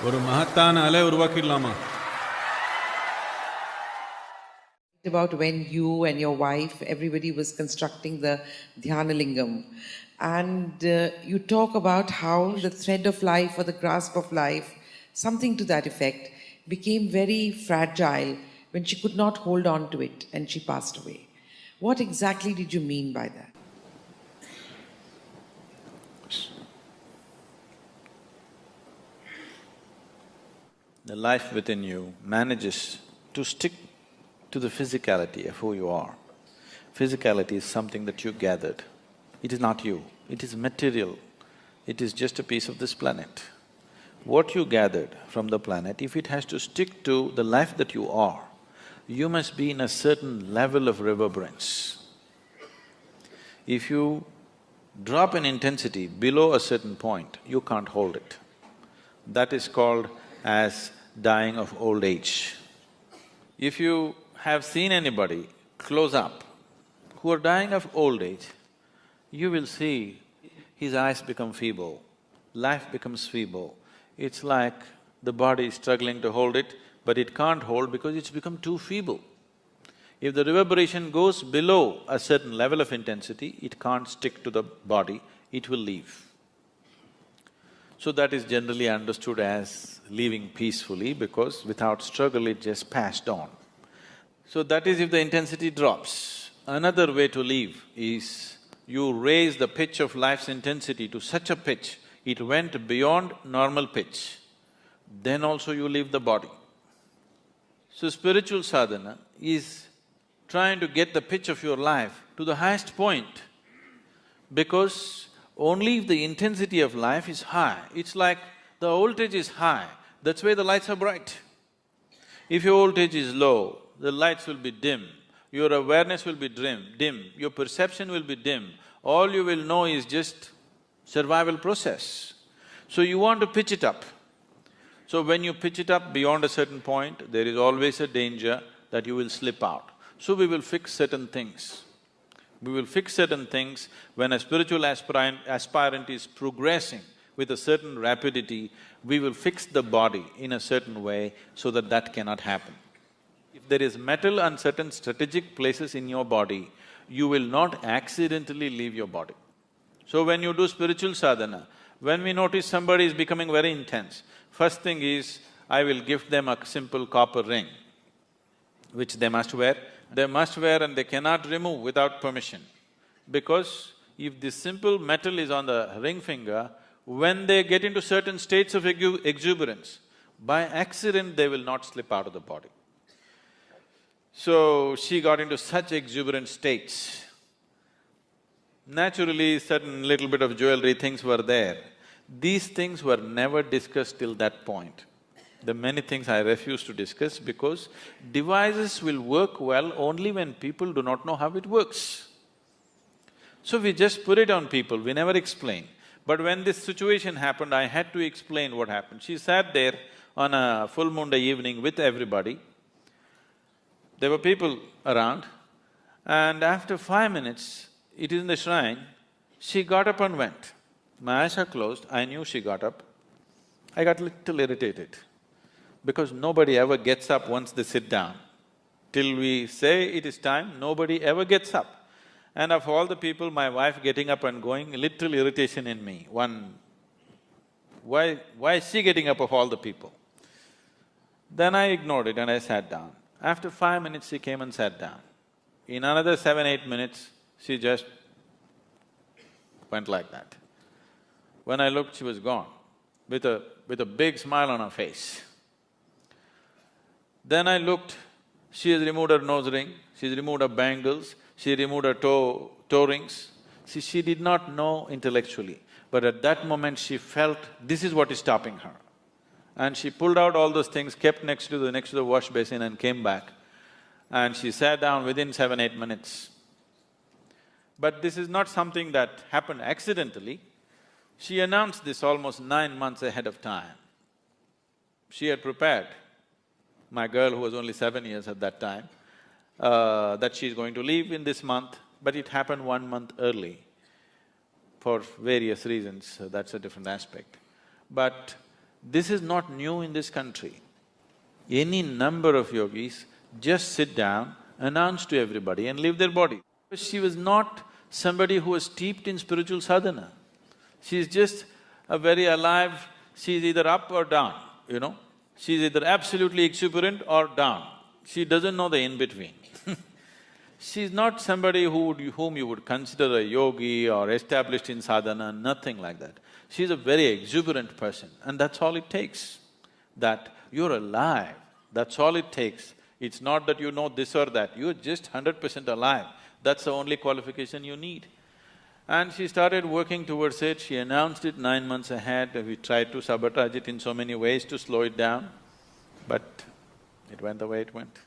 ஒரு மகத்தான அலை உருவாக்கிடலாமா? About when you and your wife, everybody was constructing the Dhyanalingam, and you talk about how the thread of life or the grasp of life, something to that effect, became very fragile when she could not hold on to it and she passed away. What exactly did you mean by that? The life within you manages to stick to the physicality of who you are. Physicality is something that you gathered. It is not you, it is material. It is just a piece of this planet. What you gathered from the planet, if it has to stick to the life that you are, you must be in a certain level of reverberance. If you drop an intensity below a certain point, you can't hold it. That is called as dying of old age. If you have seen anybody close up who are dying of old age, you will see his eyes become feeble, life becomes feeble. It's like the body is struggling to hold it, but it can't hold because it's become too feeble. If the reverberation goes below a certain level of intensity, it can't stick to the body, it will leave. So that is generally understood as leaving peacefully, because without struggle it just passed on. So that is if the intensity drops. Another way to leave is you raise the pitch of life's intensity to such a pitch, it went beyond normal pitch, then also you leave the body. So spiritual sadhana is trying to get the pitch of your life to the highest point, because only if the intensity of life is high, it's like the voltage is high, that's why the lights are bright. If your voltage is low, the lights will be dim, your awareness will be dim, your perception will be dim, all you will know is just survival process. So you want to pitch it up. So when you pitch it up beyond a certain point, there is always a danger that you will slip out. So we will fix certain things. We will fix certain things when a spiritual aspirant is progressing with a certain rapidity, we will fix the body in a certain way so that that cannot happen. If there is metal and certain strategic places in your body, you will not accidentally leave your body. So when you do spiritual sadhana, when we notice somebody is becoming very intense, first thing is, I will gift them a simple copper ring, which they must wear. They must wear and they cannot remove without permission. Because if this simple metal is on the ring finger, when they get into certain states of exuberance, by accident they will not slip out of the body. So she got into such exuberant states. Naturally, certain little bit of jewelry things were there. These things were never discussed till that point. The many things I refuse to discuss because devices will work well only when people do not know how it works. So we just put it on people, we never explain. But when this situation happened, I had to explain what happened. She sat there on a full moon day evening with everybody. There were people around, and after 5 minutes, it is in the shrine, she got up and went. My eyes are closed, I knew she got up. I got little irritated, because nobody ever gets up once they sit down. Till we say it is time, nobody ever gets up. And of all the people, my wife getting up and going, little irritation in me. Why is she getting up of all the people? Then I ignored it and I sat down. After 5 minutes, she came and sat down. In another 7-8 minutes, she just went like that. When I looked, she was gone, with a big smile on her face. Then I looked, she has removed her nose ring, she's removed her bangles, she removed her toe rings. See, she did not know intellectually, but at that moment she felt this is what is stopping her. And she pulled out all those things, kept next to the wash basin and came back. And she sat down within 7-8 minutes. But this is not something that happened accidentally. She announced this almost 9 months ahead of time. She had prepared, my girl who was only 7 years at that time, that she's going to leave in this month, but it happened 1 month early for various reasons, so that's a different aspect. But This is not new in this country. Any number of yogis just sit down, announce to everybody and leave their body. She was not somebody who was steeped in spiritual sadhana. She's just a very alive, she's either up or down, you know. She's either absolutely exuberant or down. She doesn't know the in-between. She's not somebody whom you would consider a yogi or established in sadhana, nothing like that. She's a very exuberant person, and that's all it takes. That you're alive, that's all it takes. It's not that you know this or that, you're just 100% alive. That's the only qualification you need. And she started working towards it, she announced it 9 months ahead, we tried to sabotage it in so many ways to slow it down, but it went the way it went.